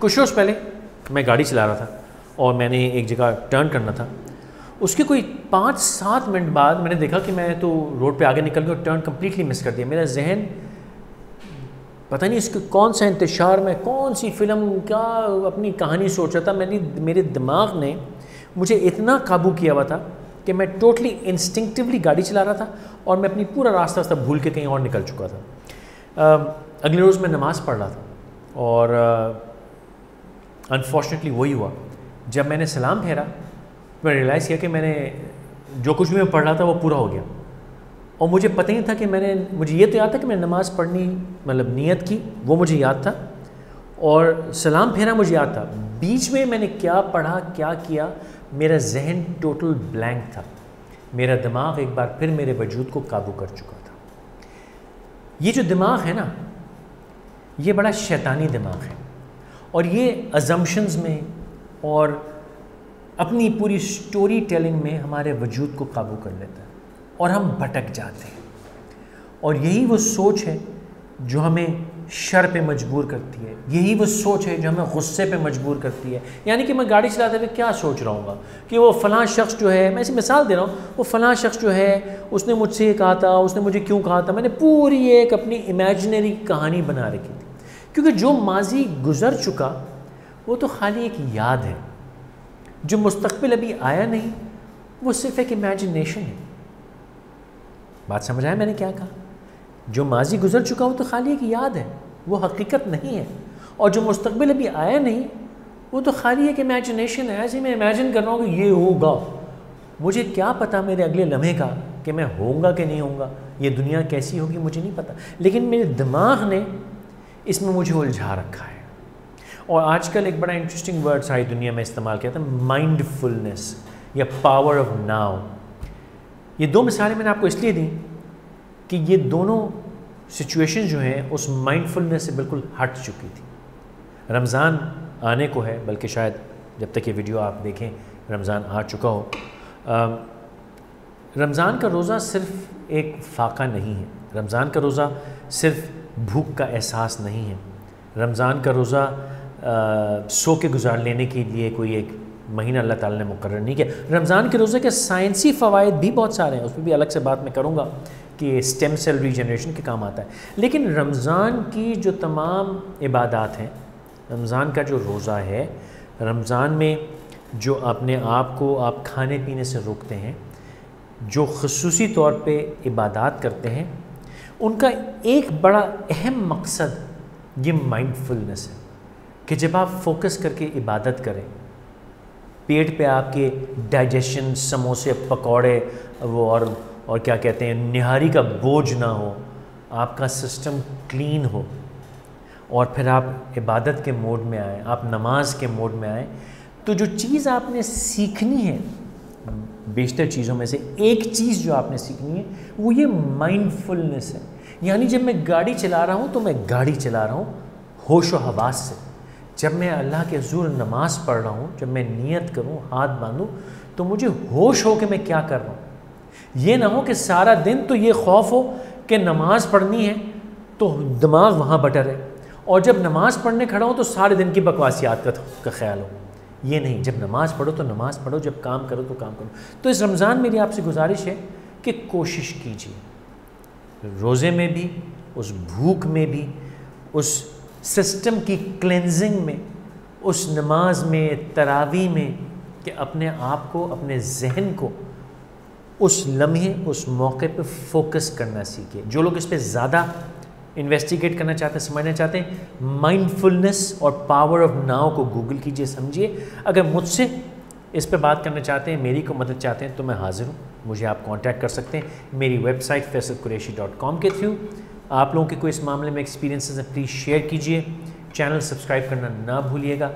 कुछ रोज़ पहले मैं गाड़ी चला रहा था और मैंने एक जगह टर्न करना था। उसके कोई 5-7 मिनट बाद मैंने देखा कि मैं तो रोड पे आगे निकल गया और टर्न कम्प्लीटली मिस कर दिया। मेरा जहन पता नहीं इसके कौन सा इंतशार में कौन सी फ़िल्म क्या अपनी कहानी सोच रहा था। मेरे दिमाग ने मुझे इतना काबू किया हुआ था कि मैं टोटली इंस्टिंक्टिवली गाड़ी चला रहा था और मैं अपनी पूरा रास्ता भूल के कहीं और निकल चुका था। अगले रोज़ मैं नमाज़ पढ़ रहा था और अनफॉर्चुनेटली वही हुआ। जब मैंने सलाम फेरा मैं रियलाइज़ किया कि मैंने जो कुछ भी मैं पढ़ रहा था वो पूरा हो गया और मुझे पता ही था कि मुझे ये तो याद था कि मैंने नमाज़ पढ़नी मतलब नियत की, वो मुझे याद था और सलाम फेरा मुझे याद था। बीच में मैंने क्या पढ़ा क्या किया मेरा जहन टोटल ब्लैंक था। मेरा दिमाग एक बार फिर मेरे वजूद को काबू कर चुका था। ये जो दिमाग है ना, ये बड़ा शैतानी दिमाग है और ये अजम्पशंस में और अपनी पूरी स्टोरी टेलिंग में हमारे वजूद को काबू कर लेता है और हम भटक जाते हैं। और यही वो सोच है जो हमें शर पे मजबूर करती है, यही वो सोच है जो हमें गुस्से पे मजबूर करती है। यानी कि मैं गाड़ी चलाते हुए क्या सोच रहा हूँ कि वो फ़लाँ शख्स जो है, मैं ऐसी मिसाल दे रहा हूँ, वो फ़लाँ शख्स जो है उसने मुझसे ये कहा था, उसने मुझे क्यों कहा था। मैंने पूरी एक अपनी इमेजिनरी कहानी बना रखी थी, क्योंकि जो माजी गुज़र चुका वो तो खाली एक याद है। जो मुस्तक़बिल अभी आया नहीं वो सिर्फ एक इमेजिनेशन है। बात समझ आया मैंने क्या कहा? जो माजी गुजर चुका वो तो खाली एक याद है, वो हकीकत नहीं है। और जो मुस्तक़बिल अभी आया नहीं वो तो खाली एक इमेजिनेशन है। ऐसे मैं इमेजिन कर रहा हूँ कि ये होगा, मुझे क्या पता मेरे अगले लम्हे का कि मैं होऊंगा कि नहीं होऊंगा, ये दुनिया कैसी होगी मुझे नहीं पता। लेकिन मेरे दिमाग ने इसमें मुझे उलझा रखा है। और आजकल एक बड़ा इंटरेस्टिंग वर्ड सारी दुनिया में इस्तेमाल किया था, माइंडफुलनेस या पावर ऑफ नाउ। ये दो मिसालें मैंने आपको इसलिए दी कि ये दोनों सिचुएशन जो हैं उस माइंडफुलनेस से बिल्कुल हट चुकी थी। रमज़ान आने को है, बल्कि शायद जब तक ये वीडियो आप देखें रमज़ान आ चुका हो। रमज़ान का रोज़ा सिर्फ़ एक फ़ाका नहीं है, रमज़ान का रोज़ा सिर्फ़ भूख का एहसास नहीं है, रमज़ान का रोज़ा सो के गुजार लेने के लिए कोई एक महीना अल्लाह ताला ने मुकर्रर नहीं किया। रमज़ान के रोज़े के साइंसी फ़वाइद भी बहुत सारे हैं, उस पर भी अलग से बात मैं करूँगा कि स्टेम सेल रीजनरेशन के काम आता है। लेकिन रमज़ान की जो तमाम इबादत हैं, रमज़ान का जो रोज़ा है, रमज़ान में जो अपने आप को आप खाने पीने से रोकते हैं, जो ख़ुसूसी तौर पे इबादत करते हैं, उनका एक बड़ा अहम मकसद ये माइंडफुलनेस है कि जब आप फोकस करके इबादत करें, पेट पे आपके डाइजेशन, समोसे, पकौड़े वो और क्या कहते हैं निहारी का बोझ ना हो, आपका सिस्टम क्लीन हो और फिर आप इबादत के मोड में आए, आप नमाज के मोड में आए, तो जो चीज़ आपने सीखनी है, बेशतर चीज़ों में से एक चीज़ जो आपने सीखनी है वो ये माइंडफुलनेस है। यानी जब मैं गाड़ी चला रहा हूँ तो मैं गाड़ी चला रहा हूँ होश व हवास से। जब मैं अल्लाह के हुज़ूर नमाज़ पढ़ रहा हूँ, जब मैं नियत करूँ, हाथ बांधूँ, तो मुझे होश हो कि मैं क्या कर रहा हूँ। ये ना हो कि सारा दिन तो ये खौफ हो कि नमाज़ पढ़नी है तो दिमाग वहाँ बटर है, और जब नमाज़ पढ़ने खड़ा हो तो सारे दिन की बकवासियात का ख्याल हो। ये नहीं, जब नमाज़ पढ़ो तो नमाज़ पढ़ो, जब काम करो तो काम करो। तो इस रमज़ान मेरी आपसे गुजारिश है कि कोशिश कीजिए, रोज़े में भी, उस भूख में भी, उस सिस्टम की क्लेंजिंग में, उस नमाज में, तरावी में, कि अपने आप को, अपने जहन को उस लम्हे, उस मौके पे फोकस करना सीखिए। जो लोग इस पे ज़्यादा इन्वेस्टिगेट करना चाहते हैं, समझना चाहते हैं, माइंडफुलनेस और पावर ऑफ नाउ को गूगल कीजिए, समझिए। अगर मुझसे इस पे बात करना चाहते हैं, मेरी को मदद चाहते हैं, तो मैं हाज़िर हूँ। मुझे आप कांटेक्ट कर सकते हैं मेरी वेबसाइट faisalqureshi.com के थ्रू। आप लोगों के कोई इस मामले में एक्सपीरियंसेस हैं, प्लीज़ शेयर कीजिए। चैनल सब्सक्राइब करना ना भूलिएगा।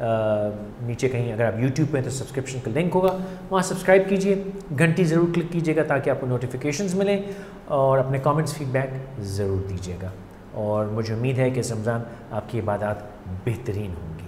नीचे कहीं अगर आप यूट्यूब पे हैं तो सब्सक्रिप्शन का लिंक होगा, वहाँ सब्सक्राइब कीजिए, घंटी ज़रूर क्लिक कीजिएगा ताकि आपको नोटिफिकेशंस मिलें, और अपने कमेंट्स फीडबैक ज़रूर दीजिएगा। और मुझे उम्मीद है कि इस रमज़ान आपकी इबादत बेहतरीन होंगी।